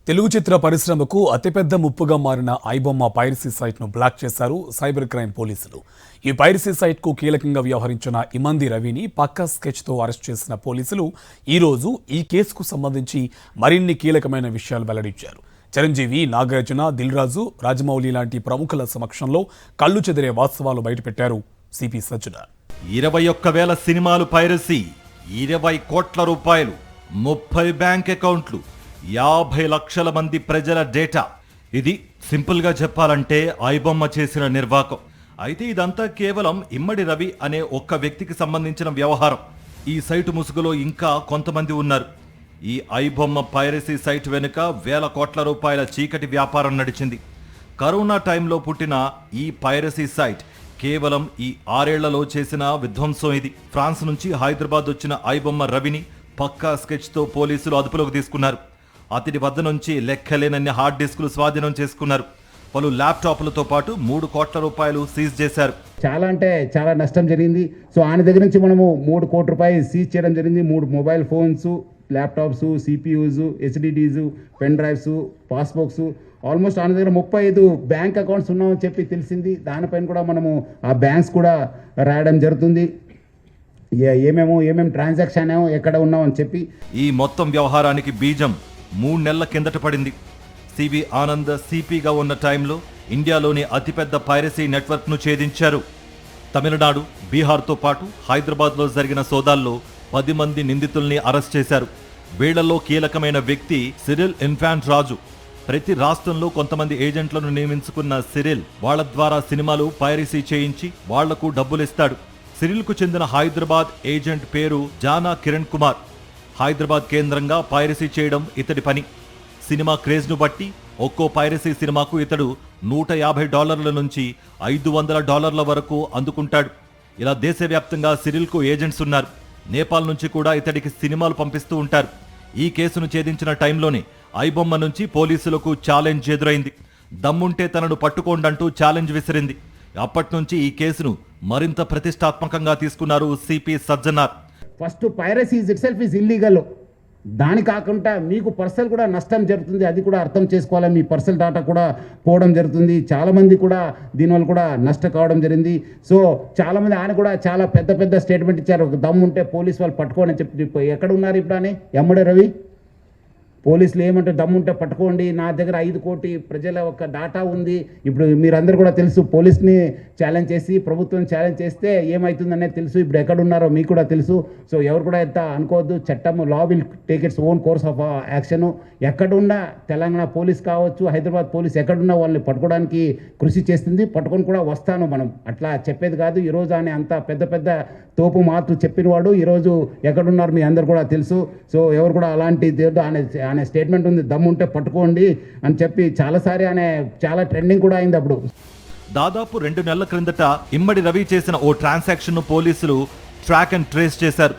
తెలుగు చిత్ర పరిశ్రమకు అతిపెద్ద ముప్పుగా మారిన ఐబొమ్మ పైరసీ సైట్ను బ్లాక్ చేశారు సైబర్ క్రైమ్ పోలీసులు. ఈ పైరసీ సైట్కు కీలకంగా వ్యవహరించిన ఇమంది రవిని పక్కా స్కెచ్తో అరెస్ట్ చేసిన పోలీసులు ఈరోజు ఈ కేసుకు సంబంధించి మరిన్ని కీలకమైన విషయాలు వెల్లడించారు. చిరంజీవి, నాగార్జున, దిల్ రాజు, రాజమౌళి లాంటి ప్రముఖుల సమక్షంలో కళ్ళు చెదిరే వాస్తవాలు బయటపెట్టారు సిపి సజ్జనార్. 21,000 సినిమాలు పైరసీ, 20 కోట్ల రూపాయలు, 30 బ్యాంక్ అకౌంట్లు, 50 లక్షల మంది ప్రజల డేటా. ఇది సింపుల్గా చెప్పాలంటే ఐబొమ్మ చేసిన నిర్వాకం. అయితే ఇదంతా కేవలం ఇమ్మడి రవి అనే ఒక్క వ్యక్తికి సంబంధించిన వ్యవహారం. ఈ సైటు ముసుగులో ఇంకా కొంతమంది ఉన్నారు. ఈ ఐబొమ్మ పైరసీ సైట్ వెనుక వేల కోట్ల రూపాయల చీకటి వ్యాపారం నడిచింది. కరోనా టైంలో పుట్టిన ఈ పైరసీ సైట్ కేవలం ఈ 6 ఏళ్లలో చేసిన విధ్వంసం ఇది. ఫ్రాన్స్ నుంచి హైదరాబాద్ వచ్చిన ఐబొమ్మ రవిని పక్కా స్కెచ్తో పోలీసులు అదుపులోకి తీసుకున్నారు. అతడి వద్ద నుంచి లెక్కలేనన్ని హార్డ్ డిస్కులు స్వాధీనం చేసుకున్నారు. పలు ల్యాప్టాప్లతో పాటు 3 కోట్ల రూపాయలు సీజ్ చేశారు. చాలా అంటే చాలా నష్టం జరిగింది. సో ఆయన దగ్గర నుంచి మనము 3 కోట్ల రూపాయలు సీజ్ చేయడం జరిగింది. 3 mobile phones, laptops, CPUs, HDDs, pen drives, passbooks, almost ఆయన దగ్గర 35 బ్యాంక్ అకౌంట్స్ ఉన్నామని చెప్పి తెలిసింది. దానిపైన కూడా మనము ఆ బ్యాంక్స్ కూడా రాయడం జరుగుతుంది. ఏమేమి ట్రాన్సాక్షన్ ఎక్కడ ఉన్నామని చెప్పి. ఈ మొత్తం వ్యవహారానికి బీజం 3 నెలల కిందట పడింది. సివి ఆనంద్ సిపిగా ఉన్న టైంలో ఇండియాలోని అతిపెద్ద పైరసీ నెట్వర్క్ను ఛేదించారు. తమిళనాడు, బీహార్తో పాటు హైదరాబాద్లో జరిగిన సోదాల్లో 10 మంది నిందితుల్ని అరెస్ట్ చేశారు. వీళ్లలో కీలకమైన వ్యక్తి సిరిల్ ఇన్ఫాంట్ రాజు. ప్రతి రాష్ట్రంలో కొంతమంది ఏజెంట్లను నియమించుకున్న సిరిల్ వాళ్ల ద్వారా సినిమాలు పైరసీ చేయించి వాళ్లకు డబ్బులిస్తాడు. సిరిల్కు చెందిన హైదరాబాద్ ఏజెంట్ పేరు జానా కిరణ్ కుమార్. హైదరాబాద్ కేంద్రంగా పైరసీ చేయడం ఇతడి పని. సినిమా క్రేజ్ను బట్టి ఒక్కో పైరసీ సినిమాకు ఇతడు $150 నుంచి $500 వరకు అందుకుంటాడు. ఇలా దేశవ్యాప్తంగా సిరిల్కు ఏజెంట్స్ ఉన్నారు. నేపాల్ నుంచి కూడా ఇతడికి సినిమాలు పంపిస్తూ ఉంటారు. ఈ కేసును ఛేదించిన టైంలోనే ఐబొమ్మ నుంచి పోలీసులకు ఛాలెంజ్ ఎదురైంది. దమ్ముంటే తనను పట్టుకోండంటూ ఛాలెంజ్ విసిరింది. అప్పటి నుంచి ఈ కేసును మరింత ప్రతిష్టాత్మకంగా తీసుకున్నారు CP Sajjanar. First piracy it self is illegal. దాని కాకుండా మీకు పర్సనల్ కూడా నష్టం జరుగుతుంది. అది కూడా అర్థం చేసుకోవాలి. మీ పర్సనల్ డేటా కూడా పోవడం జరుగుతుంది. చాలామంది కూడా దీనివల్ల కూడా నష్టం కావడం జరిగింది. సో చాలామంది ఆయన కూడా చాలా పెద్ద స్టేట్మెంట్ ఇచ్చారు. దమ్ము ఉంటే పోలీసు వాళ్ళు పట్టుకోండి అని చెప్పి. ఎక్కడ ఉన్నారు ఇప్పుడు అని ఎమ్మడే రవి? పోలీసులు ఏమంటే దమ్ముంటే పట్టుకోండి, నా దగ్గర 5 కోటి ప్రజల ఒక డాటా ఉంది. ఇప్పుడు మీరందరూ కూడా తెలుసు, పోలీస్ని ఛాలెంజ్ చేసి ప్రభుత్వం ఛాలెంజ్ చేస్తే ఏమవుతుందనేది తెలుసు. ఇప్పుడు ఎక్కడున్నారో మీకు కూడా తెలుసు. సో ఎవరు కూడా ఎంత అనుకోవద్దు. చట్టం law will take its own course of action. ఎక్కడున్నా తెలంగాణ పోలీస్ కావచ్చు, హైదరాబాద్ పోలీస్ ఎక్కడున్నా వాళ్ళని పట్టుకోవడానికి కృషి చేస్తుంది. పట్టుకొని కూడా వస్తాను. మనం అట్లా చెప్పేది కాదు. ఈరోజు ఆయన అంత పెద్ద తోపు మాటలు చెప్పినవాడు. ఈరోజు ఎక్కడున్నారు మీ అందరు కూడా తెలుసు. సో ఎవరు కూడా అలాంటి ఆయన స్టేట్మెంట్ ఉంది, దమ్ముంటే పట్టుకోండి అని చెప్పి చాలాసారి ఆయన చాలా ట్రెండింగ్ కూడా అయింది. అప్పుడు దాదాపు 2 నెలల క్రిందట ఇమ్మడి రవి చేసిన ఓ ట్రాన్సాక్షన్ను పోలీసులు ట్రాక్ అండ్ ట్రేస్ చేశారు.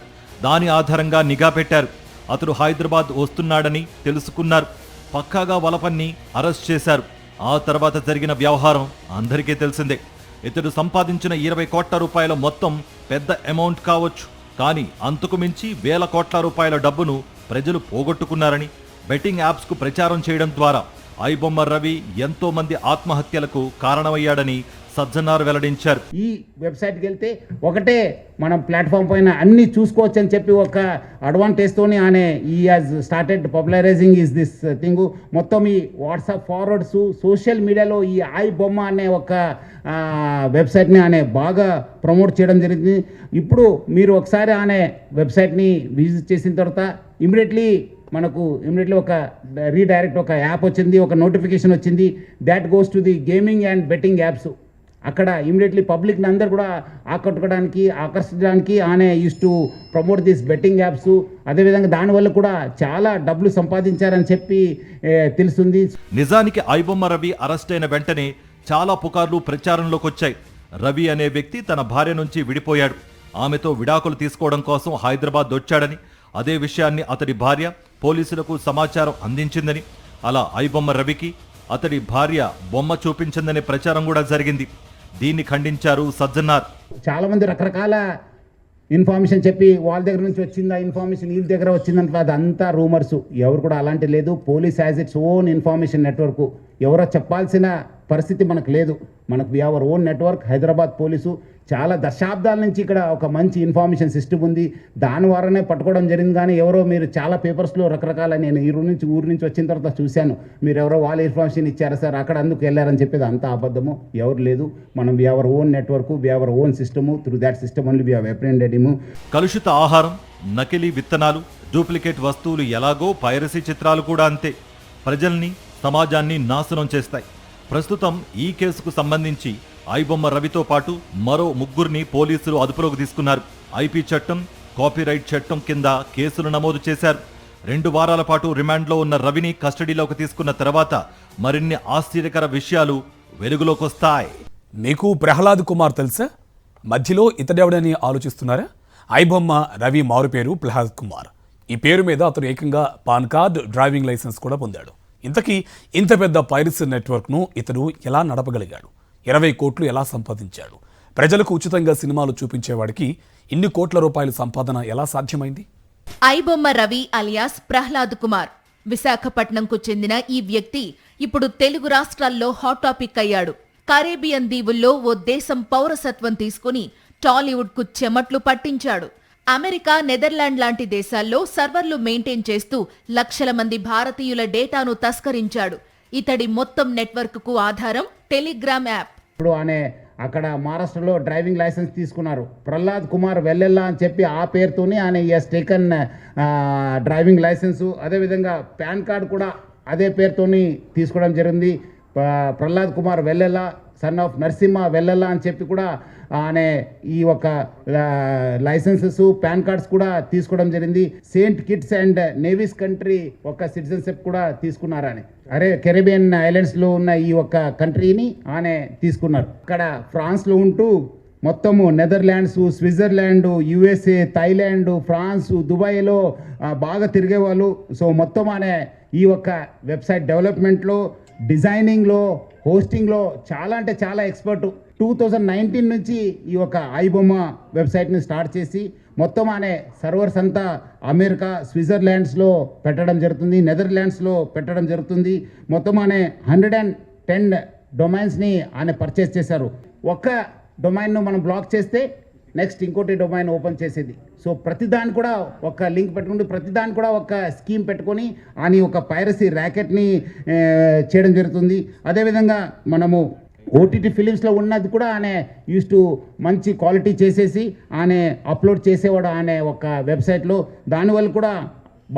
దాని ఆధారంగా నిఘా పెట్టారు. అతడు హైదరాబాద్ వస్తున్నాడని తెలుసుకున్నారు. పక్కాగా వలపన్ని అరెస్ట్ చేశారు. ఆ తర్వాత జరిగిన వ్యవహారం అందరికీ తెలిసిందే. ఇతడు సంపాదించిన 20 కోట్ల రూపాయల మొత్తం పెద్ద అమౌంట్ కావచ్చు, కానీ అంతకు మించి వేల కోట్ల రూపాయల డబ్బును ప్రజలు పోగొట్టుకున్నారని బెట్టింగ్ యాప్స్కు ప్రచారం చేయడం ద్వారా ఐబొమ్మ రవి ఎంతో మంది ఆత్మహత్యలకు కారణమయ్యాడని సజ్జనార్ వెల్లడించారు. ఈ వెబ్సైట్కి వెళ్తే ఒకటే మనం ప్లాట్ఫామ్ పైన అన్ని చూసుకోవచ్చు అని చెప్పి ఒక అడ్వాంటేజ్తోనే ఆయన ఈ has started popularising is this thing. మొత్తం ఈ వాట్సాప్ ఫార్వర్డ్స్, సోషల్ మీడియాలో ఈ ఐబొమ్మ అనే ఒక వెబ్సైట్ని ఆయన బాగా ప్రమోట్ చేయడం జరిగింది. ఇప్పుడు మీరు ఒకసారి ఆయన వెబ్సైట్ని విజిట్ చేసిన తర్వాత ఇమీడియట్లీ ఒక రీడైరెక్ట్ ఒక యాప్ వచ్చింది, ఒక నోటిఫికేషన్ వచ్చింది. That goes to the gaming and betting apps. అక్కడ ఇమీడియట్లీ పబ్లిక్ని అందరు కూడా ఆకర్షించడానికి ఆయన use to promote this betting apps. అదేవిధంగా దానివల్ల కూడా చాలా డబ్బులు సంపాదించారని చెప్పి తెలుస్తుంది. నిజానికి ఐబొమ్మ రవి అరెస్ట్ అయిన వెంటనే చాలా పుకార్లు ప్రచారంలోకి వచ్చాయి. రవి అనే వ్యక్తి తన భార్య నుంచి విడిపోయాడు. ఆమెతో విడాకులు తీసుకోవడం కోసం హైదరాబాద్ వచ్చాడని, అదే విషయాన్ని అతడి భార్య పోలీసులకు సమాచారం అందించిందని, అలా ఐబొమ్మ రవికి అతడి భార్య బొమ్మ చూపించిందనే ప్రచారం కూడా జరిగింది. దీన్ని ఖండించారు సజ్జనార్. చాలా మంది రకరకాల ఇన్ఫర్మేషన్ చెప్పి వాళ్ళ దగ్గర నుంచి వచ్చిందా ఇన్ఫర్మేషన్ వీళ్ళ దగ్గర వచ్చిందంటే అదంతా రూమర్స్. ఎవరు కూడా అలాంటి లేదు. Police has its own information network. ఎవరో చెప్పాల్సిన పరిస్థితి మనకు లేదు. మనకు we our own network. Hyderabad police చాలా దశాబ్దాల నుంచి ఇక్కడ ఒక మంచి ఇన్ఫర్మేషన్ సిస్టమ్ ఉంది. దాని ద్వారానే పట్టుకోవడం జరిగింది. కానీ ఎవరో మీరు చాలా పేపర్స్లో రకరకాల నేను ఈ ఊరు నుంచి వచ్చిన తర్వాత చూశాను, మీరు ఎవరో వాళ్ళ ఇన్ఫర్మేషన్ ఇచ్చారు సార్ అక్కడ అందుకు వెళ్ళారని చెప్పేది అంతా అబద్ధము. ఎవరు లేదు. మనం we our own network, we our own system. Through that system only we have apprehended him. కలుషిత ఆహారం, నకిలీ విత్తనాలు, డూప్లికేట్ వస్తువులు ఎలాగో పైరసీ చిత్రాలు కూడా అంతే. ప్రజల్ని, సమాజాన్ని నాశనం చేస్తాయి. ప్రస్తుతం ఈ కేసుకు సంబంధించి ఐబొమ్మ రవితో పాటు మరో 3 పోలీసులు అదుపులోకి తీసుకున్నారు. ఐపీ చట్టం, కాపీరైట్ చట్టం కింద కేసులు నమోదు చేశారు. 2 వారాల పాటు రిమాండ్లో ఉన్న రవిని కస్టడీలోకి తీసుకున్న తర్వాత మరిన్ని ఆశ్చర్యకర విషయాలు వెలుగులోకి వస్తాయి. మీకు ప్రహ్లాద్ కుమార్ తెలుసా? మధ్యలో ఇతడెవడని ఆలోచిస్తున్నారా? ఐబొమ్మ రవి మారు పేరు ప్రహ్లాద్ కుమార్. ఈ పేరు మీద అతను ఏకంగా పాన్ కార్డ్, డ్రైవింగ్ లైసెన్స్ కూడా పొందాడు. ఇంతకీ ఇంత పెద్ద పైరసీ నెట్వర్క్ను ఇతడు ఎలా నడపగలిగాడు? 20 కోట్లు ఎలా సంపాదించాడు? ప్రజలకు ఉచితంగా సినిమాలు చూపించేవాడికి ఇన్ని కోట్ల రూపాయల సంపాదన ఎలా సాధ్యమైంది? ఐబొమ్మ రవి అలియాస్ ప్రహ్లాద్ కుమార్ విశాఖపట్నంకు చెందిన ఈ వ్యక్తి ఇప్పుడు తెలుగు రాష్ట్రాల్లో హాట్ టాపిక్ అయ్యాడు. కరేబియన్ దీవుల్లో ఓ దేశం పౌరసత్వం తీసుకుని టాలీవుడ్ కు చెమట్లు పట్టించాడు. అమెరికా, నెదర్లాండ్ లాంటి దేశాల్లో సర్వర్లు మెయింటైన్ చేస్తూ లక్షల మంది భారతీయుల డేటాను తస్కరించాడు. ఇతడి మొత్తం నెట్వర్క్ కు ఆధారం టెలిగ్రామ్ యాప్. ఇప్పుడు ఆయన అక్కడ మహారాష్ట్రలో డ్రైవింగ్ లైసెన్స్ తీసుకున్నారు. ప్రహ్లాద్ కుమార్ వెల్లెల్లా అని చెప్పి ఆ పేరుతోనే ఆయన ఎస్ టేకన్ డ్రైవింగ్ లైసెన్సు. అదేవిధంగా పాన్ కార్డు కూడా అదే పేరుతోని తీసుకోవడం జరిగింది. ప్రహ్లాద్ కుమార్ వెల్లెల్లా, సన్ ఆఫ్ నరసింహ వెల్లెల్లా అని చెప్పి కూడా ఆయన ఈ ఒక లైసెన్సెస్, పాన్ కార్డ్స్ కూడా తీసుకోవడం జరిగింది. Saint Kitts and navies country ఒక సిటిజన్షిప్ కూడా తీసుకున్నారని. కెరీబియన్ ఐలాండ్స్లో ఉన్న ఈ ఒక కంట్రీని ఆయన తీసుకున్నారు. అక్కడ ఫ్రాన్స్లో ఉంటూ మొత్తము Netherlands, Switzerland, USA, Thailand, France, దుబాయ్లో బాగా తిరిగేవాళ్ళు. సో మొత్తం ఆయన ఈ ఒక వెబ్సైట్ డెవలప్మెంట్లో, డిజైనింగ్లో, హోస్టింగ్లో చాలా అంటే చాలా ఎక్స్పర్ట్. 2019 నుంచి ఈ ఒక ఐబొమ్మ వెబ్సైట్ని స్టార్ట్ చేసి మొత్తం అనే సర్వర్స్ అంతా అమెరికా, స్విట్జర్లాండ్స్లో పెట్టడం జరుగుతుంది, నెదర్లాండ్స్లో పెట్టడం జరుగుతుంది. మొత్తం అనే 110 డొమైన్స్ని ఆయన పర్చేస్ చేశారు. ఒక్క డొమైన్ను మనం బ్లాక్ చేస్తే నెక్స్ట్ ఇంకోటి డొమైన్ ఓపెన్ చేసేది. సో ప్రతిదాన్ని కూడా ఒక లింక్ పెట్టుకుంటూ ప్రతిదాన్ని కూడా ఒక స్కీమ్ పెట్టుకొని అని ఒక పైరసీ ర్యాకెట్ని చేయడం జరుగుతుంది. అదేవిధంగా మనము ఓటీటీ ఫిలిమ్స్లో ఉన్నది కూడా ఆయన యూస్ టు మంచి క్వాలిటీ చేసేసి ఆయన అప్లోడ్ చేసేవాడు ఆయన ఒక వెబ్సైట్లో. దానివల్ల కూడా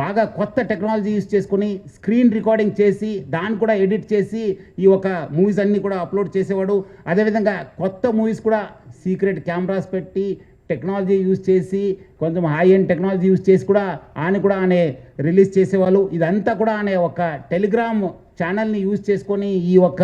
బాగా కొత్త టెక్నాలజీ యూస్ చేసుకొని స్క్రీన్ రికార్డింగ్ చేసి దాన్ని కూడా ఎడిట్ చేసి ఈ ఒక మూవీస్ అన్నీ కూడా అప్లోడ్ చేసేవాడు. అదేవిధంగా కొత్త మూవీస్ కూడా సీక్రెట్ కెమెరాస్ పెట్టి టెక్నాలజీ యూజ్ చేసి కొంచెం హై ఎండ్ టెక్నాలజీ యూజ్ చేసి కూడా ఆయన రిలీజ్ చేసేవాళ్ళు. ఇదంతా కూడా ఆయన ఒక టెలిగ్రామ్ ఛానల్ని యూజ్ చేసుకొని ఈ ఒక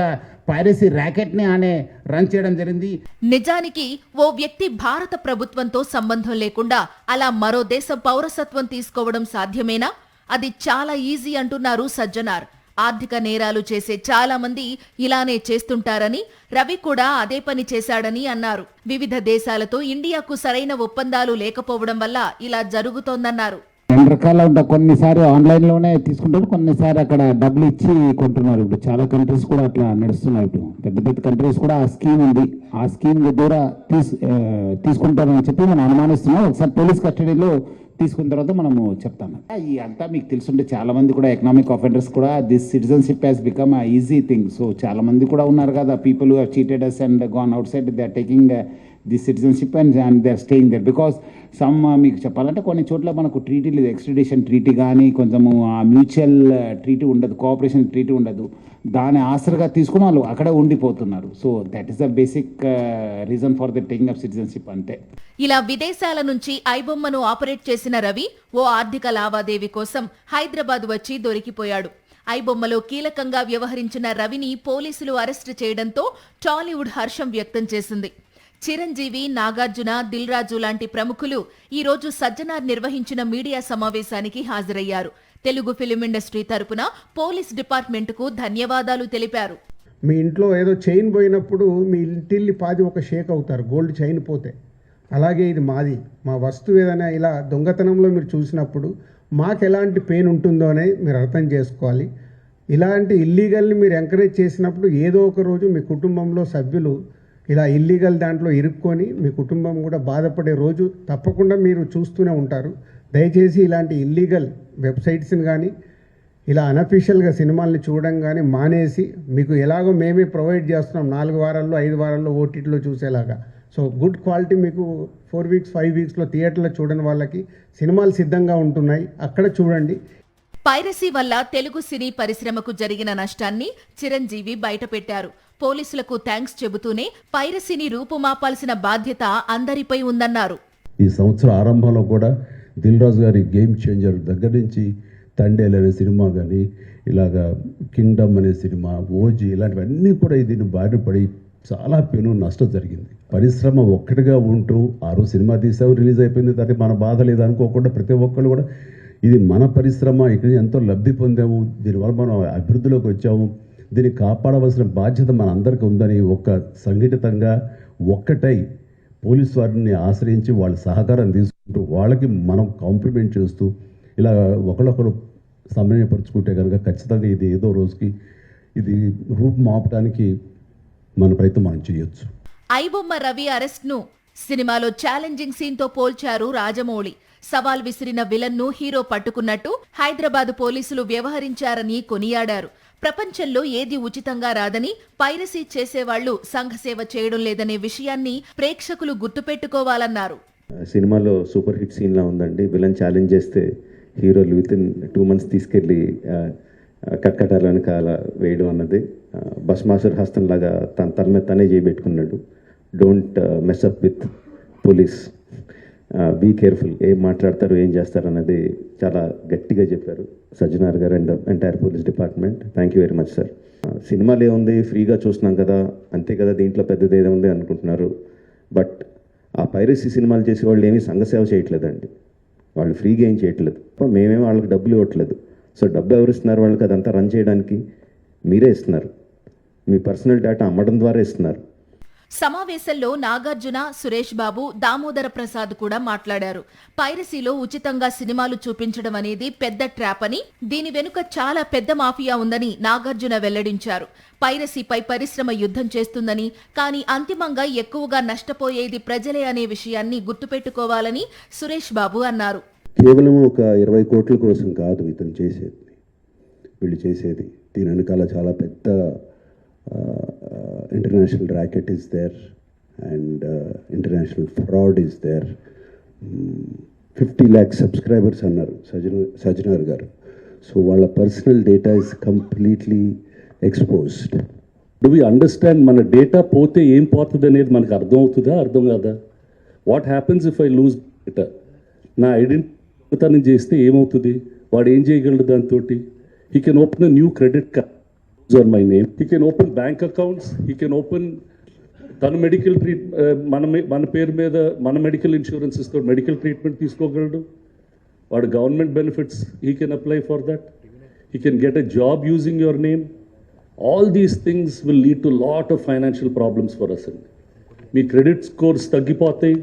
పైరసీ ర్యాకెట్ని ఆయన రన్ చేయడం జరిగింది. నిజానికి ఓ వ్యక్తి భారత ప్రభుత్వంతో సంబంధం లేకుండా అలా మరో దేశ పౌరసత్వం తీసుకోవడం సాధ్యమేనా? అది చాలా ఈజీ అంటున్నారు సజ్జనార్. ఆర్థిక నేరాలు చేసే చాలా మంది ఇలానే చేస్తుంటారని, రవి కూడా అదే పని చేశాడని అన్నారు. వివిధ దేశాలతో ఇండియాకు సరైన ఒప్పందాలు లేకపోవడం వల్ల ఇలా జరుగుతోందన్నారు. 2 రకాల ఉంటాయి. కొన్నిసారి ఆన్లైన్లోనే తీసుకుంటారు, కొన్నిసారి అక్కడ డబ్బులు ఇచ్చి కొంటున్నారు. ఇప్పుడు చాలా కంట్రీస్ కూడా అట్లా నడుస్తున్నాయి. ఇప్పుడు పెద్ద పెద్ద కంట్రీస్ కూడా ఆ స్కీమ్ ఉంది. ఆ స్కీమ్ ద్వారా తీసుకుంటారని చెప్పి మనం అనుమానిస్తున్నాం. ఒకసారి పోలీస్ కస్టడీలో తీసుకున్న తర్వాత మనము చెప్తాము. ఈ అంతా మీకు తెలుసుంటే చాలా మంది కూడా ఎకనామిక్ ఆఫెండర్స్ కూడా this citizenship has become a easy thing. So చాలా మంది కూడా ఉన్నారు కదా, people who have cheated us and gone outside, they are taking the citizenship and they are staying that. Because some మీకు చెప్పాలంటే కొన్ని చోట్ల మనకు ట్రీటీలు, ఎక్స్ట్రడిషన్ ట్రీటీ కానీ కొంచెము ఆ మ్యూచువల్ ట్రీటీ ఉండదు, కోఆపరేషన్ ట్రీటీ ఉండదు. దాని ఆసరగా తీసుకుని వాళ్ళు అక్కడే ఉండిపోతున్నారు. So that is the basic reason for the taking of సిటిజన్షిప్ అంతే. ఇలా విదేశాల నుంచి ఐబొమ్మను ఆపరేట్ చేసిన రవి ఓ ఆర్థిక లావాదేవీ కోసం హైదరాబాద్ వచ్చి దొరికిపోయాడు. ఐబొమ్మలో కీలకంగా వ్యవహరించిన రవిని పోలీసులు అరెస్టు చేయడంతో టాలీవుడ్ హర్షం వ్యక్తం చేసింది. చిరంజీవి, నాగార్జున, దిల్ రాజు లాంటి ప్రముఖులు ఈ రోజు సజ్జనార్ నిర్వహించిన మీడియా సమావేశానికి హాజరయ్యారు. తెలుగు ఫిలిం ఇండస్ట్రీ తరపున పోలీస్ డిపార్ట్మెంట్కు ధన్యవాదాలు తెలిపారు. మీ ఇంట్లో ఏదో చైన్ పోయినప్పుడు మీ ఇంటిల్లి పాది ఒక షేక్ అవుతారు, గోల్డ్ చైన్ పోతే. అలాగే ఇది మాది, మా వస్తువు ఏదైనా ఇలా దొంగతనంలో మీరు చూసినప్పుడు మాకు ఎలాంటి పెయిన్ ఉంటుందో అని మీరు అర్థం చేసుకోవాలి. ఇలాంటి ఇల్లీగల్ని మీరు ఎంకరేజ్ చేసినప్పుడు ఏదో ఒక రోజు మీ కుటుంబంలో సభ్యులు ఇలా ఇల్లీగల్ దాంట్లో ఇరుక్కొని మీ కుటుంబం కూడా బాధపడే రోజు తప్పకుండా మీరు చూస్తూనే ఉంటారు. దయచేసి ఇలాంటి ఇల్లీగల్ వెబ్సైట్స్ని కానీ ఇలా అనఫీషియల్గా సినిమాల్ని చూడడం కానీ మానేసి, మీకు ఎలాగో మేమే ప్రొవైడ్ చేస్తున్నాం 4 వారాల్లో 5 వారాల్లో ఓటీటీలో చూసేలాగా. సో గుడ్ క్వాలిటీ మీకు 4 వీక్స్ 5 వీక్స్లో థియేటర్లో చూడని వాళ్ళకి సినిమాలు సిద్ధంగా ఉంటున్నాయి, అక్కడ చూడండి. పైరసీ వల్ల తెలుగు సినీ పరిశ్రమకు జరిగిన నష్టాన్ని చిరంజీవి బయటపెట్టారు. పోలీసులకు థ్యాంక్స్ చెబుతూనే పైరసీని రూపుమాపాల్సిన బాధ్యత అందరిపై ఉందన్నారు. ఈ సంవత్సరం ఆరంభంలో కూడా దిల్ రాజు గారి గేమ్ చేంజర్ దగ్గర నుంచి తండేల్ అనే సినిమా కానీ, ఇలాగా కింగ్డమ్ అనే సినిమా, ఓజీ, ఇలాంటివన్నీ కూడా దీన్ని బారిపడి చాలా పెను నష్టం జరిగింది. పరిశ్రమ ఒక్కటిగా ఉంటూ ఆ రోజు సినిమా తీసాము, రిలీజ్ అయిపోయింది, దాన్ని మన బాధ లేదు అనుకోకుండా ప్రతి ఒక్కళ్ళు కూడా ఇది మన పరిశ్రమ, ఇక్కడ ఎంతో లబ్ధి పొందాము, దీనివల్ల మనం అభివృద్ధిలోకి వచ్చాము, దీన్ని కాపాడవలసిన బాధ్యత మన అందరికీ ఉందని సంఘటితంగా ఒక్కటై పోలీసు వారిని ఆశ్రయించి వాళ్ళ సహకారం తీసుకుంటూ వాళ్ళకి మనం కాంప్లిమెంట్ చేస్తూ ఇలా ఒకళ్ళొకరు సమన్వయపరుచుకుంటే కనుక ఖచ్చితంగా ఇది ఏదో రోజుకి ఇది రూపుమాపడానికి మన ప్రయత్నం మనం చేయొచ్చు. ఐబొమ్మ రవి అరెస్ట్ను సినిమాలో ఛాలెంజింగ్ సీన్తో పోల్చారు రాజమౌళి. సవాల్ విసిరిన విలన్ను హీరో పట్టుకున్నట్టు హైదరాబాద్ పోలీసులు వ్యవహరించారని కొనియాడారు. ప్రపంచంలో ఏది ఉచితంగా రాదని, పైరసీ చేసేవాళ్లు సంఘసేవ చేయడం లేదనే విషయాన్ని ప్రేక్షకులు గుర్తుపెట్టుకోవాలన్నారు. సినిమాలో సూపర్ హిట్ సీన్లా ఉందండి. విలన్ ఛాలెంజ్ చేస్తే హీరోలు వితిన్ 2 months తీసుకెళ్ళి కట్కటాల వెనకాల వేయడం అన్నది భస్మాసుర హస్తం లాగా తన మీద తనే చేయబెట్టుకున్నాడు. Don't mess up with police, be careful, ఏం మాట్లాడతారు ఏం చేస్తారు అన్నది చాలా గట్టిగా చెప్పారు సజ్జనార్ గారు and entire police department. Thank you very much sir. సినిమాలు ఏముంది, ఫ్రీగా చూస్తున్నాం కదా, అంతే కదా, దీంట్లో పెద్దది ఏముంది అనుకుంటున్నారు. బట్ ఆ పైరసీ సినిమాలు చేసే వాళ్ళు ఏమీ సంఘసేవ చేయట్లేదండి. వాళ్ళు ఫ్రీగా ఏం చేయట్లేదు, మేమేమో వాళ్ళకి డబ్బులు ఇవ్వట్లేదు. సో డబ్బు ఎవరు ఇస్తున్నారు వాళ్ళకి? అదంతా రన్ చేయడానికి మీరే ఇస్తున్నారు. మీ పర్సనల్ డేటా అమ్మడం ద్వారా ఇస్తున్నారు. సమావేశంలో నాగార్జున, సురేష్ బాబు, దామోదర ప్రసాద్ కూడా మాట్లాడారు. పైరసీలో ఉచితంగా సినిమాలు చూపించడం అనేది పెద్ద ట్రాప్ అని, దీని వెనుక చాలా పెద్ద మాఫియా ఉందని నాగార్జున వెల్లడించారు. పైరసీపై పరిశ్రమ యుద్ధం చేస్తుందని, కానీ అంతిమంగా ఎక్కువగా నష్టపోయేది ప్రజలే అనే విషయాన్ని గుర్తుపెట్టుకోవాలని సురేష్ బాబు అన్నారు. కేవలం ఒక 20 కోట్ల కోసం కాదు ఇతను చేసేది, వీళ్ళు చేసేది. దీని వెనకాల చాలా పెద్ద international racket is there and international fraud is there. 50 lakh subscribers అన్నారు సజ్జనార్ గారు. సో వాళ్ళ personal data is completely exposed. Do we understand మన డేటా పోతే ఏం పోతుంది అనేది మనకు అర్థం అవుతుందా, అర్థం కాదా? What happens if I lose data? నా ఐడెంటిటీ చేస్తే ఏమవుతుంది? వాడు ఏం చేయగలడు దాంతో? He can open a new credit card on my name, he can open bank accounts, he can open తన మెడికల్ మన పేరు మీద మన మెడికల్ ఇన్సూరెన్స్ ఇస్తాడు, మెడికల్ ట్రీట్మెంట్ తీసుకోగలడు. వాడు government benefits he can apply for that, he can get a job using your name. All these things will lead to lot of financial problems for us అండి. మీ credit scores తగ్గిపోతాయి.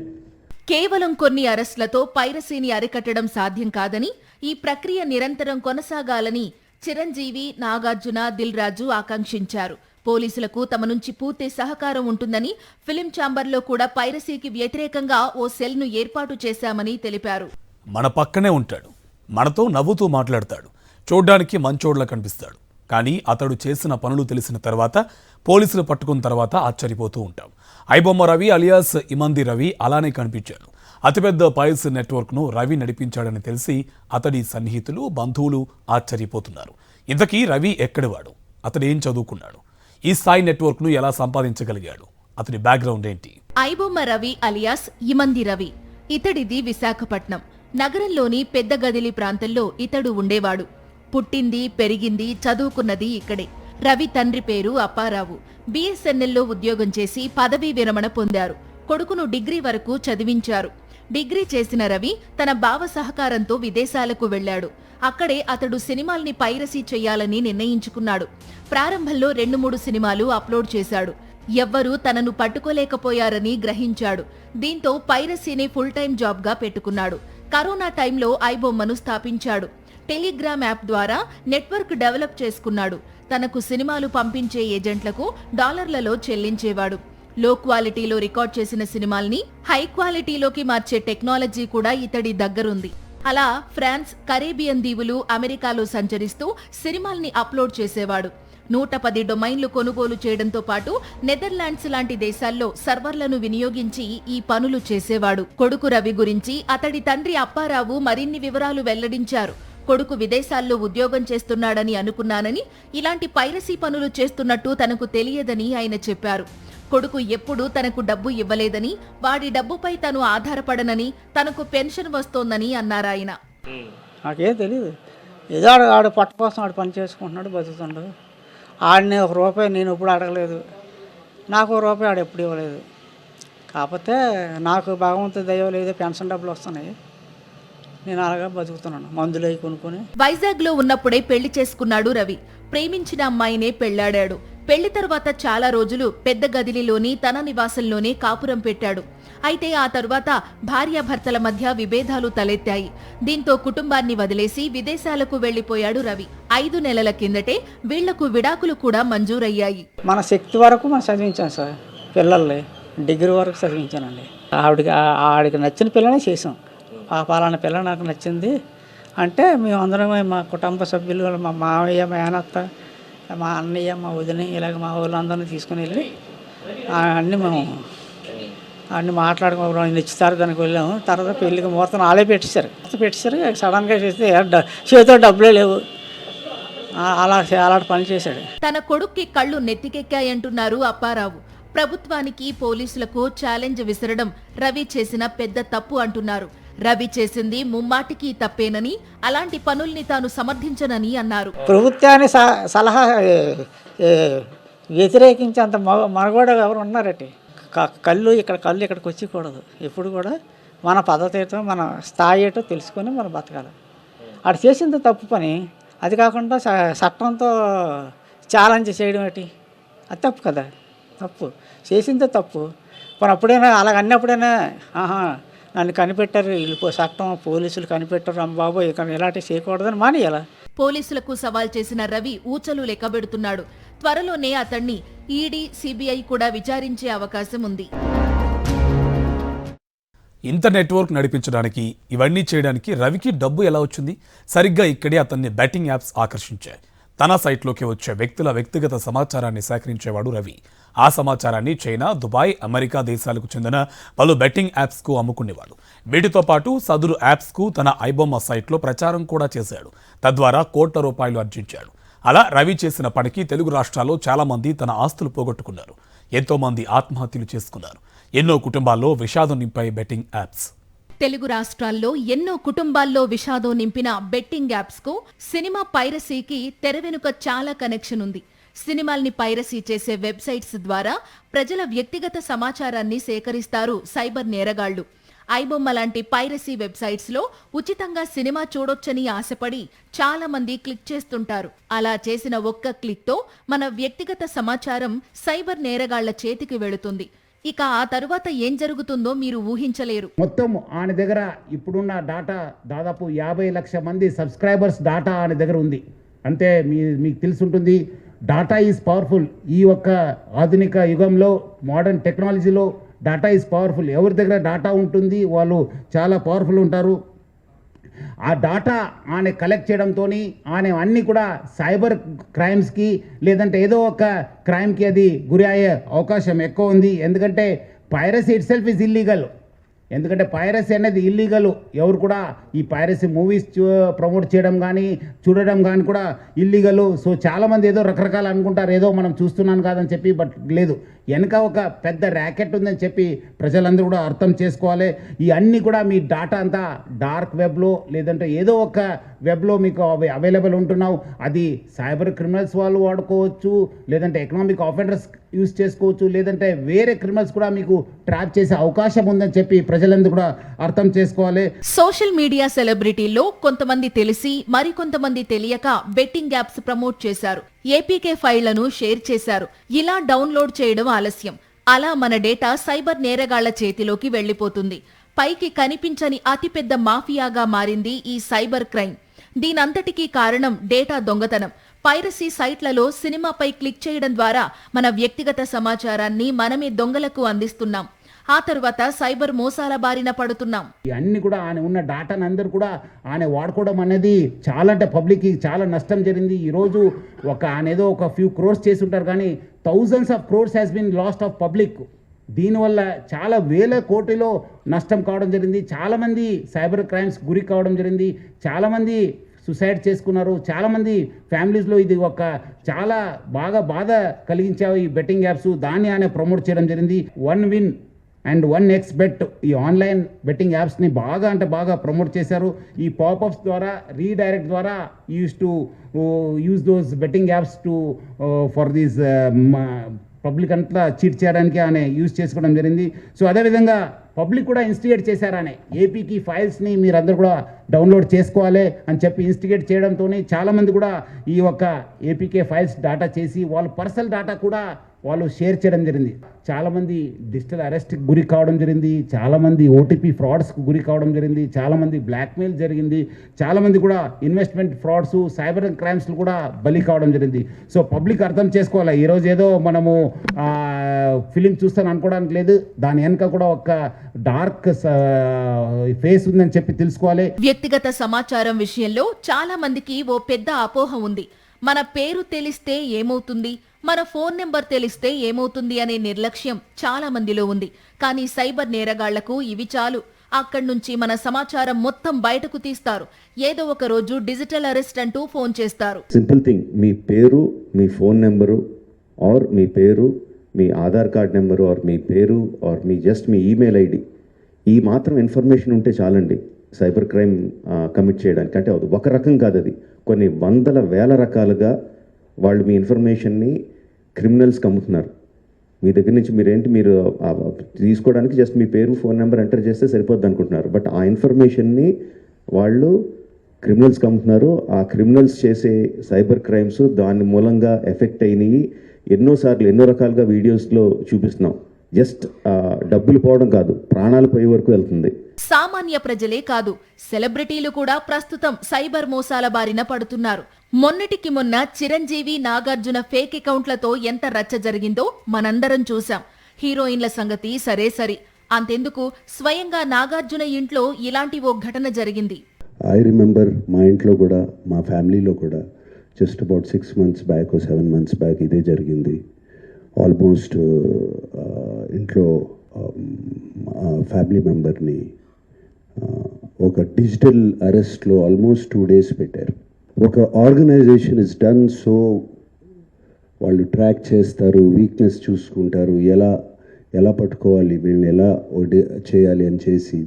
కేవలం కొన్ని అరెస్టులతో పైరసీని అరికట్టడం సాధ్యం కాదని, ఈ ప్రక్రియ నిరంతరం కొనసాగాలని చిరంజీవి, నాగార్జున, దిల్ రాజు ఆకాంక్షించారు. పోలీసులకు తమ నుంచి పూర్తి సహకారం ఉంటుందని, ఫిలిం ఛాంబర్లో కూడా పైరసీకి వ్యతిరేకంగా ఓ సెల్ను ఏర్పాటు చేశామని తెలిపారు. మన పక్కనే ఉంటాడు, మనతో నవ్వుతూ మాట్లాడతాడు, చూడ్డానికి మంచోడ్లా కనిపిస్తాడు. కానీ అతడు చేసిన పనులు తెలిసిన తర్వాత, పోలీసులు పట్టుకున్న తర్వాత ఆశ్చర్యపోతూ ఉంటాం. ఐబొమ్మ రవి అలియాస్ ఇమంది రవి అలానే కనిపించాడు. అతిపెద్ద పైరసీ నెట్వర్క్ను రవి నడిపించాడని తెలిసి అతడి సన్నిహితులు, బంధువులు ఆశ్చర్యపోతున్నారు. ఇంతకీ రవి ఎక్కడివాడు? అతడు ఏం చదువుకున్నాడు? ఈ స్థాయి నెట్వర్క్ను ఎలా సంపాదించగలిగాడు? అతడి బ్యాక్గ్రౌండ్ ఏంటి? ఐబొమ్మ రవి అలియాస్ ఇమంది రవి. ఇతడిది విశాఖపట్నం. నగరంలోని పెద్ద గదిలి ప్రాంతంలో ఇతడు ఉండేవాడు. పుట్టింది, పెరిగింది, చదువుకున్నది ఇక్కడే. రవి తండ్రి పేరు అప్పారావు. బిఎస్ఎన్ఎల్లో ఉద్యోగం చేసి పదవీ విరమణ పొందారు. కొడుకును డిగ్రీ వరకు చదివించారు. డిగ్రీ చేసిన రవి తన బావ సహకారంతో విదేశాలకు వెళ్లాడు. అక్కడే అతడు సినిమాల్ని పైరసీ చెయ్యాలని నిర్ణయించుకున్నాడు. ప్రారంభంలో 2-3 సినిమాలు అప్లోడ్ చేశాడు. ఎవ్వరూ తనను పట్టుకోలేకపోయారని గ్రహించాడు. దీంతో పైరసీని ఫుల్ టైం జాబ్గా పెట్టుకున్నాడు. కరోనా టైంలో ఐబొమ్మను స్థాపించాడు. టెలిగ్రామ్ యాప్ ద్వారా నెట్వర్క్ డెవలప్ చేసుకున్నాడు. తనకు సినిమాలు పంపించే ఏజెంట్లకు డాలర్లలో చెల్లించేవాడు. లో క్వాలిటీలో రికార్డ్ చేసిన సినిమాల్ని హై క్వాలిటీలోకి మార్చే టెక్నాలజీ కూడా ఇతడి దగ్గరుంది. అలా ఫ్రాన్స్, కరేబియన్ దీవులు, అమెరికాలో సంచరిస్తూ సినిమాల్ని అప్లోడ్ చేసేవాడు. 110 డొమైన్లు కొనుగోలు చేయడంతో పాటు నెదర్లాండ్స్ లాంటి దేశాల్లో సర్వర్లను వినియోగించి ఈ పనులు చేసేవాడు. కొడుకు రవి గురించి అతడి తండ్రి అప్పారావు మరిన్ని వివరాలు వెల్లడించారు. కొడుకు విదేశాల్లో ఉద్యోగం చేస్తున్నాడని అనుకున్నానని, ఇలాంటి పైరసీ పనులు చేస్తున్నట్టు తనకు తెలియదని ఆయన చెప్పారు. కొడుకు ఎప్పుడూ తనకు డబ్బు ఇవ్వలేదని, వాడి డబ్బుపై తను ఆధారపడనని, తనకు పెన్షన్ వస్తోందని అన్నారాయన. నాకేం తెలియదు. ఏదో ఆడు పట్ట కోసం ఆడు పని చేసుకుంటున్నాడు, బతుకుతున్నాడు. ఆడిని ₹1 నేను ఎప్పుడు అడగలేదు, నాకు ₹1 ఆడు ఎప్పుడు ఇవ్వలేదు. కాకపోతే నాకు భగవంతుడి దయ లేదు, పెన్షన్ డబ్బులు వస్తున్నాయి. నేను అలాగా బతుకుతున్నాను, మందులు అవి కొనుక్కొని. వైజాగ్లో ఉన్నప్పుడే పెళ్లి చేసుకున్నాడు రవి. ప్రేమించిన అమ్మాయినే పెళ్లాడాడు. పెళ్లి తర్వాత చాలా రోజులు పెద్ద గదిలోని తన నివాసంలోనే కాపురం పెట్టాడు. అయితే ఆ తరువాత భార్యాభర్తల మధ్య విభేదాలు తలెత్తాయి. దీంతో కుటుంబాన్ని వదిలేసి విదేశాలకు వెళ్లిపోయాడు రవి. 5 నెలల కిందటే వీళ్లకు విడాకులు కూడా మంజూరయ్యాయి. మన శక్తి వరకు మనం చదివించాం సార్, పిల్లల్ని డిగ్రీ వరకు చదివించానండి. ఆడికి నచ్చిన పిల్లనే చేసాం. ఆ పలానా పిల్ల నాకు నచ్చింది అంటే మేమందరం, మా కుటుంబ సభ్యులు, మా మావయ్య, మా మేనత్త, మా అన్నయ్య, మా వదిన, ఇలాగ మా ఊళ్ళందరినీ తీసుకుని వెళ్ళి అన్ని మాట్లాడుకోవడం, నిశ్చితార్థానికి వెళ్ళాము. తర్వాత పెళ్ళికి ముహూర్తం ఆలే పెట్టేశారు. సడన్గా చేస్తే చేతితో డబ్బులే లేవు. అలాంటి పని చేశాడు. తన కొడుక్కి కళ్ళు నెత్తికెక్కాయంటున్నారు అప్పారావు. ప్రభుత్వానికి, పోలీసులకు ఛాలెంజ్ విసరడం రవి చేసిన పెద్ద తప్పు అంటున్నారు. రవి చేసింది ముమ్మాటికి తప్పేనని, అలాంటి పనుల్ని తాను సమర్థించనని అన్నారు. ప్రభుత్వాన్ని సలహా వ్యతిరేకించేంత మగవాడు ఎవరు ఉన్నారటి? కళ్ళు ఇక్కడికి వచ్చకూడదు. ఎప్పుడు కూడా మన పద్ధతి ఏంటో, మన స్థాయి ఏంటో తెలుసుకొని మనం బతకాలి. ఆడు చేసింది తప్పు పని. అది కాకుండా చట్టంతో ఛాలెంజ్ చేయడం ఏంటి? అది తప్పు కదా. తప్పు చేసిందే తప్పు. మరి అప్పుడైనా అలాగ అన్నప్పుడైనా నన్ను కనిపెట్టారు, వీళ్ళు చట్టం, పోలీసులు కనిపెట్టారు, అమ్మబాబు ఇక ఇలాంటివి చేయకూడదని మానేయాల. పోలీసులకు సవాల్ చేసిన రవి ఊచలు లెక్కబెడుతున్నాడు. త్వరలోనే అతన్ని ఈడీ, సిబిఐ కూడా విచారించే అవకాశం ఉంది. ఇంత నెట్వర్క్ నడిపించడానికి, ఇవన్నీ చేయడానికి రవికి డబ్బు ఎలా వచ్చింది? సరిగ్గా ఇక్కడే అతన్ని బెట్టింగ్ యాప్స్ ఆకర్షించాయి. తన సైట్లోకి వచ్చే వ్యక్తుల వ్యక్తిగత సమాచారాన్ని సేకరించేవాడు రవి. ఆ సమాచారాన్ని చైనా, దుబాయ్, అమెరికా దేశాలకు చెందిన పలు బెట్టింగ్ యాప్స్కు అమ్ముకునేవాడు. వీటితో పాటు సదరు యాప్స్కు తన ఐబొమ్మ సైట్లో ప్రచారం కూడా చేశాడు. తద్వారా కోట్ల రూపాయలు ఆర్జించాడు. అలా రవి చేసిన పనికి తెలుగు రాష్ట్రాల్లో చాలా మంది తన ఆస్తులు పోగొట్టుకున్నారు. ఎంతో మంది ఆత్మహత్యలు చేసుకున్నారు. ఎన్నో కుటుంబాల్లో విషాదం నింపాయి బెట్టింగ్ యాప్స్. తెలుగు రాష్ట్రాల్లో ఎన్నో కుటుంబాల్లో విషాదం నింపిన బెట్టింగ్ యాప్స్కు సినిమా పైరసీకి తెర వెనుక చాలా కనెక్షన్ ఉంది. సినిమాల్ని పైరసీ చేసే వెబ్సైట్స్ ద్వారా ప్రజల వ్యక్తిగత సమాచారాన్ని సేకరిస్తారు సైబర్ నేరగాళ్లు. ఐబొమ్మ లాంటి పైరసీ వెబ్సైట్స్లో ఉచితంగా సినిమా చూడొచ్చని ఆశపడి చాలా మంది క్లిక్ చేస్తుంటారు. అలా చేసిన ఒక్క క్లిక్తో మన వ్యక్తిగత సమాచారం సైబర్ నేరగాళ్ల చేతికి వెళుతుంది. ఇక ఆ తరువాత ఏం జరుగుతుందో మీరు ఊహించలేరు. మొత్తం ఆయన దగ్గర ఇప్పుడున్న డాటా దాదాపు 50 లక్షల మంది సబ్స్క్రైబర్స్ డాటా ఆయన దగ్గర ఉంది. అంటే మీకు తెలుసుంటుంది, డాటా ఈజ్ పవర్ఫుల్. ఈ ఒక్క ఆధునిక యుగంలో, మోడర్న్ టెక్నాలజీలో డాటా ఈజ్ పవర్ఫుల్. ఎవరి దగ్గర డాటా ఉంటుంది వాళ్ళు చాలా పవర్ఫుల్ ఉంటారు. ఆ డాటా ఆయన కలెక్ట్ చేయడంతో ఆయన అన్నీ కూడా సైబర్ క్రైమ్స్కి లేదంటే ఏదో ఒక క్రైమ్కి అది గురి అయ్యే అవకాశం ఎక్కువ ఉంది. ఎందుకంటే piracy it self is illegal. ఎందుకంటే పైరసీ అనేది ఇల్లీగల్. ఎవరు కూడా ఈ పైరసీ మూవీస్ ప్రమోట్ చేయడం కానీ చూడడం కానీ కూడా ఇల్లీగల్. సో చాలామంది ఏదో రకరకాలు అనుకుంటారు, ఏదో మనం చూస్తున్నాను కాదని చెప్పి. బట్ లేదు, వెనక ఒక పెద్ద ర్యాకెట్ ఉందని చెప్పి ప్రజలందరూ కూడా అర్థం చేసుకోవాలి. ఈ అన్నీ కూడా మీ డాటా అంతా డార్క్ వెబ్లో లేదంటే ఏదో ఒక వెబ్లో మీకు అవైలబుల్ ఉంటున్నావు. అది సైబర్ క్రిమినల్స్ వాళ్ళు వాడుకోవచ్చు, లేదంటే ఎకనామిక్ ఆఫెండర్స్ యూజ్ చేసుకోవచ్చు, లేదంటే వేరే క్రిమినల్స్ కూడా మీకు ట్రాప్ చేసే అవకాశం ఉందని చెప్పి ప్రజలందరూ కూడా అర్థం చేసుకోవాలి. సోషల్ మీడియా సెలబ్రిటీల్లో కొంతమంది తెలిసి మరికొంతమంది తెలియక బెట్టింగ్ యాప్స్ ప్రమోట్ చేశారు. ఏపీకే ఫైళ్లను షేర్ చేశారు. ఇలా డౌన్లోడ్ చేయడం ఆలస్యం. అలా మన డేటా సైబర్ నేరగాళ్ల చేతిలోకి వెళ్లిపోతుంది. పైకి కనిపించని అతిపెద్ద మాఫియాగా మారింది ఈ సైబర్ క్రైమ్. దీనంతటికీ కారణం డేటా దొంగతనం. పైరసీ సైట్లలో సినిమాపై క్లిక్ చేయడం ద్వారా మన వ్యక్తిగత సమాచారాన్ని మనమే దొంగలకు అందిస్తున్నాం. ఆ తరువాత సైబర్ మోసాల బారిన పడుతున్నాం. అన్ని కూడా ఆయన ఉన్న డాటాని అందరూ కూడా ఆయన వాడుకోవడం అనేది చాలా అంటే పబ్లిక్కి చాలా నష్టం జరిగింది. ఈరోజు ఆయన ఏదో ఒక ఫ్యూ క్రోర్స్ చేసి ఉంటారు, కానీ thousands of crores has been lost of public. దీనివల్ల చాలా వేల కోటిలో నష్టం కావడం జరిగింది. చాలామంది సైబర్ క్రైమ్స్ గురి కావడం జరిగింది. చాలామంది సూసైడ్ చేసుకున్నారు. చాలామంది ఫ్యామిలీస్లో ఇది ఒక చాలా బాధ కలిగించావు ఈ బెట్టింగ్ యాప్స్. దాన్ని ఆయన ప్రమోట్ చేయడం జరిగింది. 1win అండ్ 1xBet ఈ ఆన్లైన్ బెట్టింగ్ యాప్స్ని బాగా ప్రమోట్ చేశారు. ఈ పాపప్స్ ద్వారా రీడైరెక్ట్ ద్వారా use those betting apps for these public అంతా చీట్ చేయడానికి ఆయన యూజ్ చేసుకోవడం జరిగింది. సో అదేవిధంగా పబ్లిక్ కూడా ఇన్స్టిగేట్ చేశారు. ఆయన ఏపీకి ఫైల్స్ని మీరందరూ కూడా డౌన్లోడ్ చేసుకోవాలి అని చెప్పి ఇన్స్టిగేట్ చేయడంతో చాలామంది కూడా ఈ ఏపీకే ఫైల్స్ డాటా చేసి వాళ్ళ పర్సనల్ డాటా కూడా వాళ్ళు షేర్ చేయడం జరిగింది. చాలామంది డిజిటల్ అరెస్ట్కి గురి కావడం జరిగింది. చాలామంది ఓటీపీ ఫ్రాడ్స్కి గురి కావడం జరిగింది. చాలామంది బ్లాక్మెయిల్ జరిగింది. చాలామంది కూడా ఇన్వెస్ట్మెంట్ ఫ్రాడ్స్, సైబర్ క్రైమ్స్లు కూడా బలి కావడం జరిగింది. సో పబ్లిక్ అర్థం చేసుకోవాలి. ఈరోజు ఏదో మనము ఫిలిం చూస్తాను అనుకోవడానికి లేదు. దాని వెనుక కూడా ఒక డార్క్ ఫేస్ ఉందని చెప్పి తెలుసుకోవాలి. వ్యక్తిగత సమాచారం విషయంలో చాలా మందికి ఓ పెద్ద అపోహ ఉంది. మన పేరు తెలిస్తే ఏమవుతుంది, మన ఫోన్ నెంబర్ తెలిస్తే ఏమవుతుంది అనే నిర్లక్ష్యం చాలా మందిలో ఉంది. కానీ సైబర్ నేరగాళ్లకు ఇవి చాలు. అక్కడి నుంచి మన సమాచారం మొత్తం బయటకు తీస్తారు. ఏదో ఒక రోజు డిజిటల్ అరెస్ట్ అంటూ ఫోన్ చేస్తారు. సింపుల్ థింగ్, మీ పేరు, మీ ఫోన్ నెంబరు ఆర్ మీ పేరు, మీ ఆధార్ కార్డ్ నెంబరు ఆర్ మీ పేరు ఆర్ మీ ఈమెయిల్ ఐడి, ఈ మాత్రం ఇన్ఫర్మేషన్ ఉంటే చాలండి సైబర్ క్రైమ్ కమిట్ చేయడానికి. అంటే అది ఒక రకం కాదు, అది కొన్ని వందల వేల రకాలుగా వాళ్ళు మీ ఇన్ఫర్మేషన్ని క్రిమినల్స్కి అమ్ముతున్నారు. మీ దగ్గర నుంచి మీరు తీసుకోవడానికి జస్ట్ మీ పేరు, ఫోన్ నెంబర్ ఎంటర్ చేస్తే సరిపోద్ది అనుకుంటున్నారు. బట్ ఆ ఇన్ఫర్మేషన్ని వాళ్ళు క్రిమినల్స్కి అమ్ముతున్నారు. ఆ క్రిమినల్స్ చేసే సైబర్ క్రైమ్స్ దాని మూలంగా ఎఫెక్ట్ అయినవి ఎన్నోసార్లు ఎన్నో రకాలుగా వీడియోస్లో చూపిస్తున్నాం. జస్ట్ డబ్బులు పోవడం కాదు, ప్రాణాలు పోయే వరకు వెళ్తుంది. సామాన్య ప్రజలే కాదు, సెలబ్రిటీలు కూడా ప్రస్తుతం సైబర్ మోసాల బారిన పడుతున్నారు. మొన్నటికి మొన్న చిరంజీవి, నాగార్జున ఫేక్ అకౌంట్లతో ఎంత రచ్చ జరిగిందో మనందరం చూసాం. హీరోయిన్ల సంగతి సరే, అంతెందుకు స్వయంగా నాగార్జున ఇంట్లో ఇలాంటి ఓ ఘటన జరిగింది. ఐ రిమెంబర్ మా ఇంట్లో కూడా, మా ఫ్యామిలీలో కూడా just about 6 months back, 7 months back ఇదే జరిగింది. ఆల్మోస్ట్ ఇంట్లో ఫ్యామిలీ మెంబర్ని ఒక డిజిటల్ అరెస్ట్లో ఆల్మోస్ట్ 2 days పెట్టారు. ఒక ఆర్గనైజేషన్ ఇస్ డన్ సో, వాళ్ళు ట్రాక్ చేస్తారు, వీక్నెస్ చూసుకుంటారు, ఎలా పట్టుకోవాలి, వీళ్ళని ఎలా చేయాలి అని చేసి,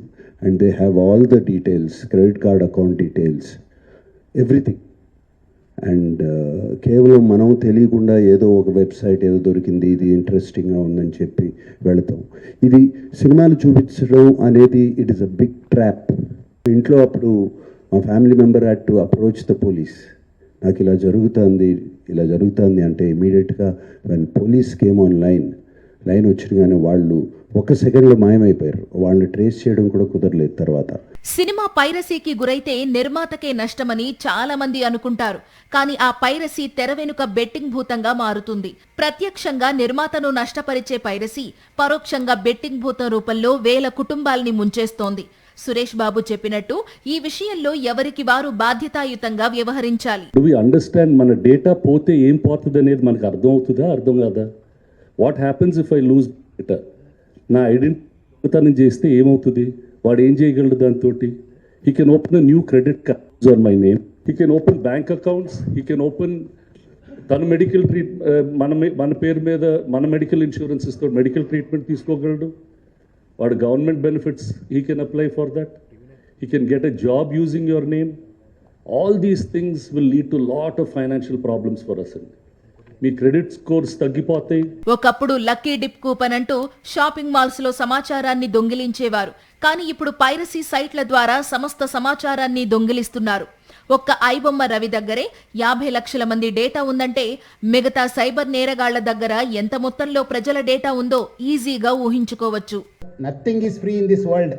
and they have all the details, credit card account details, everything. And కేవలం మనం తెలియకుండా ఏదో ఒక వెబ్సైట్ ఏదో దొరికింది, ఇది ఇంట్రెస్టింగ్గా ఉందని చెప్పి వెళతాం. ఇది సినిమాలు చూపించడం అనేది it is a big trap. ఇంట్లో అప్పుడు మా family member had to approach the police. నాకు ఇలా జరుగుతుంది అంటే ఇమీడియట్గా when police came on line వచ్చినగానే వాళ్ళు 1 సెకండ్లో మాయమైపోయారు. వాళ్ళని ట్రేస్ చేయడం కూడా కుదరలేదు. తర్వాత సినిమా పైరసీకి గురైతే నిర్మాతకే నష్టమని చాలా మంది అనుకుంటారు. కానీ ఆ పైరసీ తెర వెనుక బెట్టింగ్ భూతంగా మారుతుంది. ప్రత్యక్షంగా నిర్మాతను నష్టపరిచే పైరసీ పరోక్షంగా బెట్టింగ్ భూతం రూపంలో వేల కుటుంబాల్ని ముంచేస్తోంది. సురేష్ బాబు చెప్పినట్టు ఈ విషయంలో ఎవరికి వారు బాధ్యతాయుతంగా వ్యవహరించాలి. అండర్స్టాండ్ మన డేటా పోతే ఏం పోతుంది అనేది మనకు అర్థం అవుతుందా, అర్థం కాదా? What happens if I lose data? నా ఐడెంటిటీ చేస్తే ఏమవుతుంది? వాడు ఏం చేయగలడు దాంతో? He can open a new credit cards on my name, he can open bank accounts, he can open తన మెడికల్ మన పేరు మీద మన మెడికల్ ఇన్సూరెన్సెస్తో మెడికల్ ట్రీట్మెంట్ తీసుకోగలడు. వాడు government benefits he can apply for that, he can get a job using your name. All these things will lead to lot of financial problems for us. మీ credit scores తగ్గిపోతాయి. ఒకప్పుడు lucky dip coupon అంటూ shopping malls లో సమాచారాన్ని దొంగిలించేవారు. కానీ ఇప్పుడు piracy సైట్ల ద్వారా సమస్త సమాచారాన్ని దొంగిలిస్తున్నారు. ఒక్క ఐబొమ్మ రవి దగ్గరే 50 లక్షల మంది డేటా ఉందంటే మిగతా సైబర్ నేరగాళ్ల దగ్గర ఎంత మొత్తంలో ప్రజల డేటా ఉందో ఈజీగా ఊహించుకోవచ్చు. Nothing is free in this world.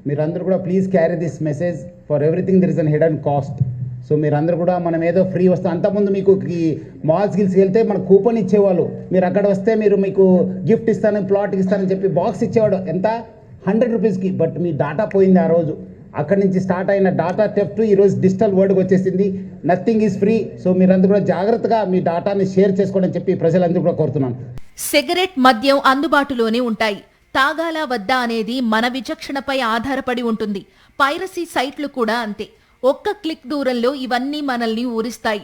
మీరందరూ కూడా please carry this message. For everything there is an hidden cost. So మీరందరూ కూడా మనం ఏదో ఫ్రీ వస్తాం. అంతకుముందు మీకు ఈ మాల్స్ గిల్స్కి వెళ్తే మనకు కూపన్ ఇచ్చేవాళ్ళు. మీరు అక్కడ వస్తే మీకు గిఫ్ట్ ఇస్తాను, ప్లాట్కి ఇస్తానని చెప్పి బాక్స్ ఇచ్చేవాడు. ఎంత? 100 రూపీస్కి. బట్ మీ డాటా పోయింది ఆ రోజు. అక్కడి నుంచి స్టార్ట్ అయిన డాటా థెఫ్ట్ ఈరోజు డిజిటల్ వరల్డ్కి వచ్చేసింది. Nothing is free. సో మీరందరూ కూడా జాగ్రత్తగా మీ డాటాని షేర్ చేసుకోవడం చెప్పి ప్రజలందరూ కూడా కోరుతున్నాను. సిగరెట్, మద్యం అందుబాటులోనే ఉంటాయి. తాగాలా వద్దా అనేది మన విచక్షణపై ఆధారపడి ఉంటుంది. పైరసీ సైట్లు కూడా అంతే. ఒక్క క్లిక్ దూరంలో ఇవన్నీ మనల్ని ఊరిస్తాయి.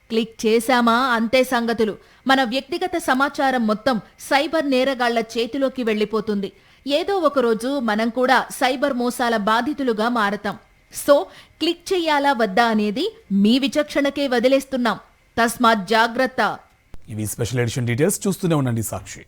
క్లిక్ చేశామా అంతే సంగతులు. మన వ్యక్తిగత సమాచారం మొత్తం సైబర్ నేరగాళ్ల చేతిలోకి వెళ్లిపోతుంది. ఏదో ఒకరోజు మనం కూడా సైబర్ మోసాల బాధితులుగా మారతాం. సో క్లిక్ చెయ్యాలా వద్దా అనేది మీ విచక్షణకే వదిలేస్తున్నాం. తస్మాత్ జాగ్రత్త. ఇవి స్పెషల్ ఎడిషన్ డీటెయిల్స్. చూస్తూనే ఉండండి సాక్షి.